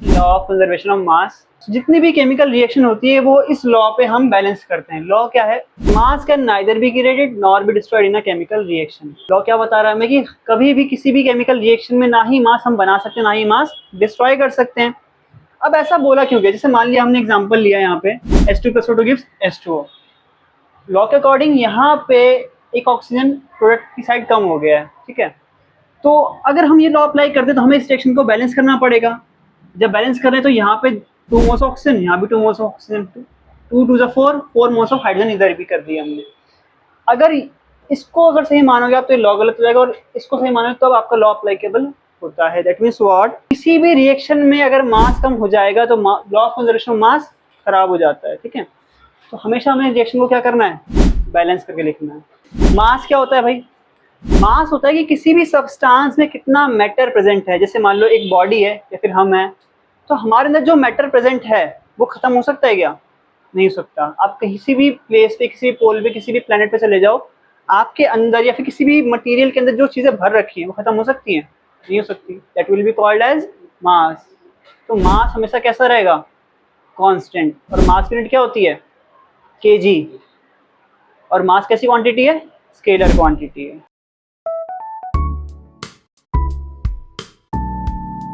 Law of conservation of mass. जितनी भी chemical reaction होती है वो इस लॉ पे हम बैलेंस करते हैं। लॉ क्या है? मास can neither be created nor be destroyed in a chemical reaction. Law क्या बता रहा है हमें कि कभी भी किसी भी केमिकल रिएक्शन में ना ही मास हम बना सकते हैं ना ही मास डिस्ट्रॉय कर सकते हैं। अब ऐसा बोला क्यों गया? जैसे मान लिया हमने एग्जांपल लिया यहाँ पे H2+O2 गिव्स H2O। लॉ के अकॉर्डिंग यहाँ पे एक ऑक्सीजन प्रोडक्ट की साइड कम हो गया है, ठीक है। तो अगर हम ये लॉ अप्लाई करते हैं तो हमें इस रिएक्शन को बैलेंस करना पड़ेगा। जब बैलेंस कर रहे हैं तो यहाँ पे 2 मोल्स ऑक्सीजन, यहाँ भी 2 moles oxygen, 2 2 4 moles of hydrogen इधर भी कर दिया हमने। अगर इसको अगर सही मानोगे आप तो ये लॉ गलत हो जाएगा, और इसको सही मानोगे तो अब आपका लॉ अप्लाइकेबल होता है। That means what? किसी भी रिएक्शन में अगर मास कम हो जाएगा तो law of conservation of mass खराब हो जाता है, ठीक है। तो हमेशा हमें रिएक्शन को क्या करना है? बैलेंस करके लिखना है। मास क्या होता है भाई? मास होता है कि किसी भी सब्सटेंस में कितना मैटर प्रेजेंट है। जैसे मान लो एक बॉडी है या फिर हम हैं, तो हमारे अंदर जो मैटर प्रेजेंट है वो खत्म हो सकता है क्या? नहीं हो सकता। आप किसी भी प्लेस पे, किसी भी पोल पे, किसी भी प्लेनेट पे चले जाओ, आपके अंदर या फिर किसी भी मटेरियल के अंदर जो चीजें भर रखी हैं वो खत्म हो सकती हैं? नहीं हो सकती। That will be called as mass. तो मास हमेशा कैसा रहेगा? कांस्टेंट। और मास यूनिट क्या होती है? केजी। और मास कैसी क्वांटिटी है? स्केलर क्वांटिटी है।